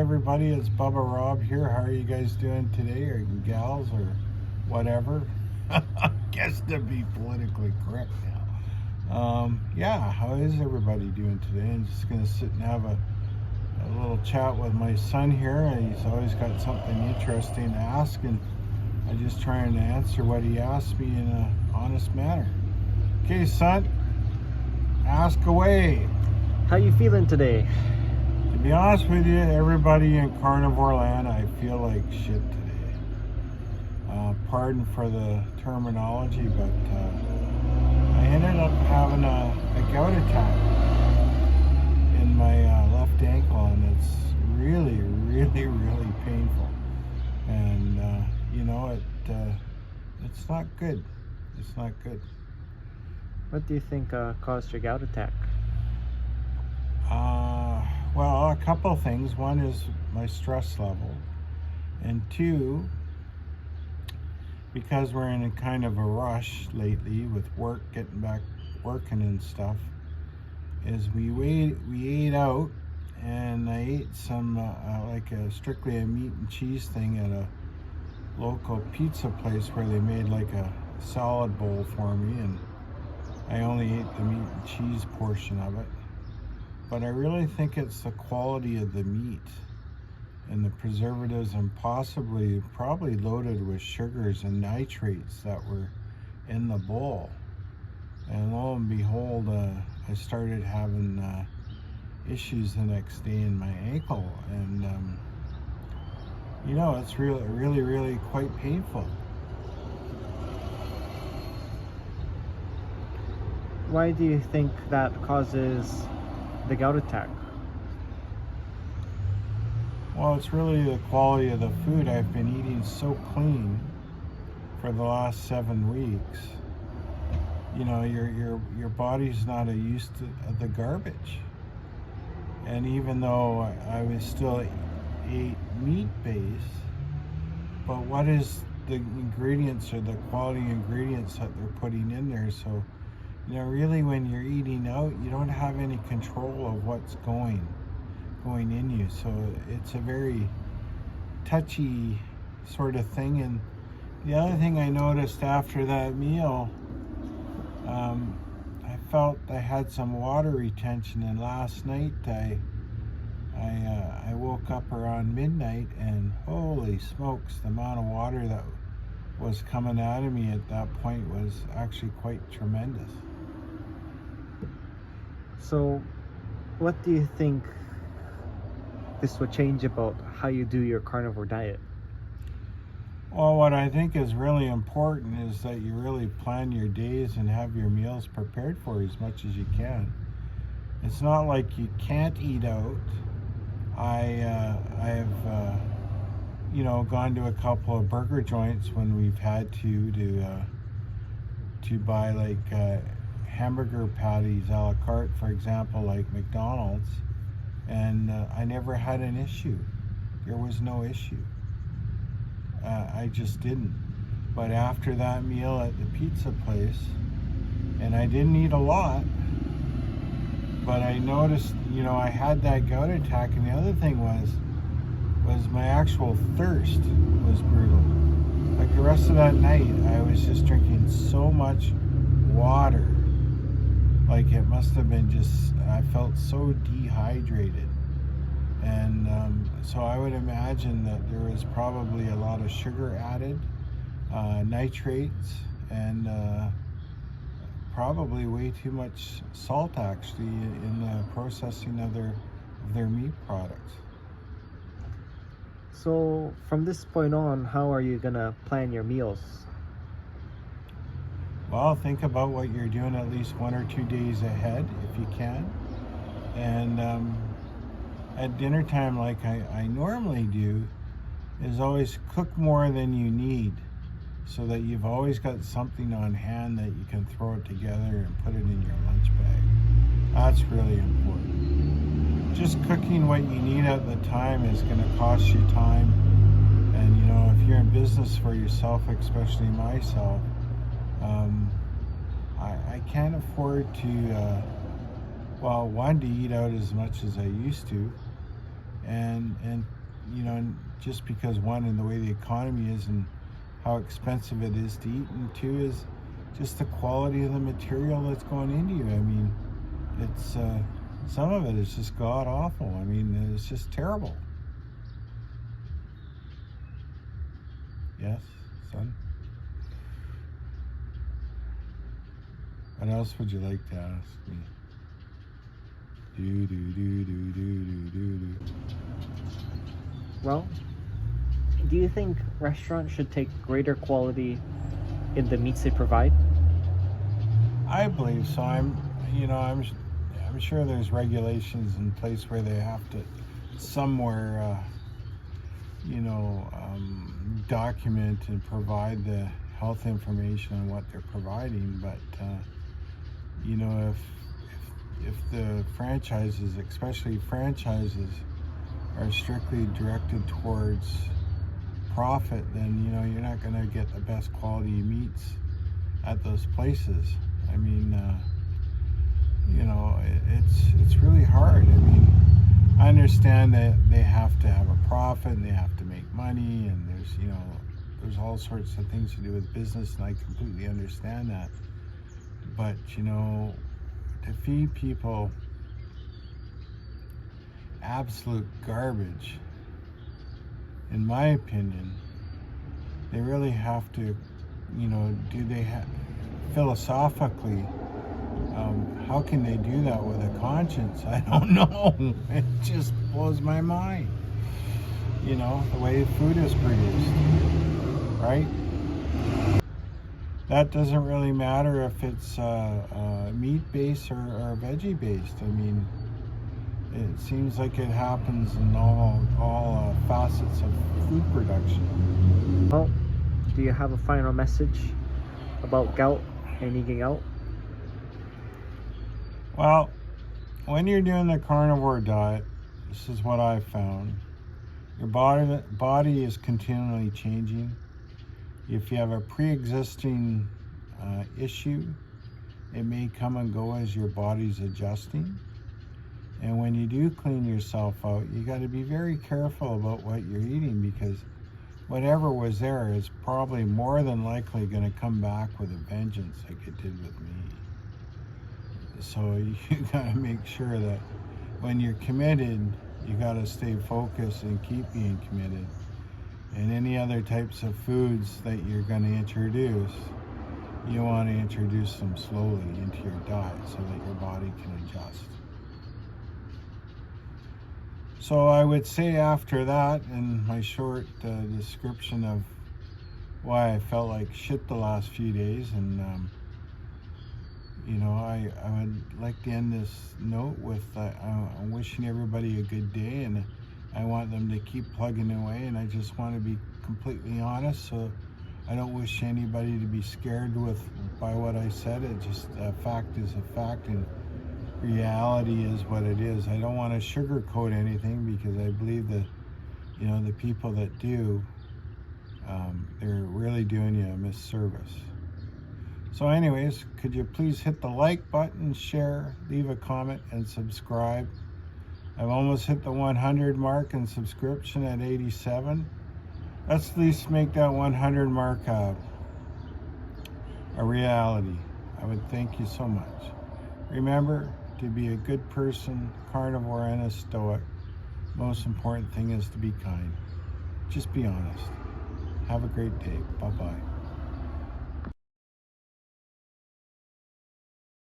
everybody, it's Bubba Rob here. How are you guys doing today, or you gals, or whatever? I guess to be politically correct now. Yeah, how is everybody doing today? I'm just going to sit and have a little chat with my son here. He's always got something interesting to ask, and I'm just trying to answer what he asks me in an honest manner. Okay, son, ask away. How you feeling today? To be honest with you, everybody in carnivore land, I feel like shit today. Pardon for the terminology, but I ended up having a gout attack in my left ankle, and it's really, really, really painful. And it's not good. It's not good. What do you think caused your gout attack? Well, a couple of things. One is my stress level, and two, because we're in a kind of a rush lately with work, getting back working and stuff, is we ate out, and I ate some strictly a meat and cheese thing at a local pizza place where they made like a salad bowl for me, and I only ate the meat and cheese portion of it. But I really think it's the quality of the meat and the preservatives, and probably loaded with sugars and nitrates that were in the bowl. And lo and behold, I started having issues the next day in my ankle, and it's really, really quite painful. Why do you think that causes the gout attack? Well, it's really the quality of the food. I've been eating so clean for the last 7 weeks. Your body's not used to the garbage. And even though I was still ate meat based, but what is the ingredients or the quality ingredients that they're putting in there? So, really when you're eating out, you don't have any control of what's going in you. So it's a very touchy sort of thing. And the other thing I noticed after that meal, I felt I had some water retention, and last night I woke up around midnight, and holy smokes, the amount of water that was coming out of me at that point was actually quite tremendous. So what do you think this would change about how you do your carnivore diet? Well, what I think is really important is that you really plan your days and have your meals prepared for as much as you can. It's not like you can't eat out. I've gone to a couple of burger joints when we've had to buy like hamburger patties a la carte, for example, like McDonald's, and I never had an issue. There was no issue. I just didn't. But after that meal at the pizza place, and I didn't eat a lot, but I noticed, I had that gout attack, and the other thing was my actual thirst was brutal. Like the rest of that night, I was just drinking so much water. Like it must have been I felt so dehydrated. And so I would imagine that there was probably a lot of sugar added, nitrates, and probably way too much salt actually in the processing of their meat products. So from this point on, how are you gonna plan your meals? Well, think about what you're doing at least 1 or 2 days ahead if you can. And at dinner time, like I normally do, is always cook more than you need, so that you've always got something on hand that you can throw it together and put it in your lunch bag. That's really important. Just cooking what you need at the time is going to cost you time. And if you're in business for yourself, especially myself, I can't afford to, to eat out as much as I used to. and you know, just because one, in the way the economy is and how expensive it is to eat, and two is just the quality of the material that's going into you. I mean, it's some of it is just god awful. I mean, it's just terrible. Yes, son? What else would you like to ask me? Do. Well, do you think restaurants should take greater quality in the meats they provide? I believe so. I'm sure there's regulations in place where they have to somewhere, document and provide the health information on what they're providing. But if the franchises, especially franchises, are strictly directed towards profit, then you're not going to get the best quality meats at those places. I mean, it's really hard. I mean, I understand that they have to have a profit and they have to make money, and there's all sorts of things to do with business, and I completely understand that. But to feed people absolute garbage, in my opinion, they really have to, philosophically, how can they do that with a conscience? I don't know. It just blows my mind. The way food is produced, right? That doesn't really matter if it's meat-based or veggie-based. I mean, it seems like it happens in all facets of food production. Well, do you have a final message about gout and eating out? Well, when you're doing the carnivore diet, this is what I found. Your body is continually changing. If you have a pre-existing issue, it may come and go as your body's adjusting. And when you do clean yourself out, you got to be very careful about what you're eating, because whatever was there is probably more than likely going to come back with a vengeance, like it did with me. So you got to make sure that when you're committed, you got to stay focused and keep being committed. And any other types of foods that you're going to introduce, you want to introduce them slowly into your diet so that your body can adjust. So I would say after that, in my short description of why I felt like shit the last few days, and I would like to end this note with I'm wishing everybody a good day, and I want them to keep plugging away, and I just want to be completely honest, so I don't wish anybody to be scared by what I said. It just, a fact is a fact, and reality is what it is. I don't want to sugarcoat anything, because I believe that, the people that do, they're really doing you a misservice. So anyways, could you please hit the like button, share, leave a comment, and subscribe. I've almost hit the 100 mark in subscription at 87. Let's at least make that 100 mark a reality. I would thank you so much. Remember to be a good person, carnivore and a stoic. Most important thing is to be kind. Just be honest. Have a great day. Bye-bye.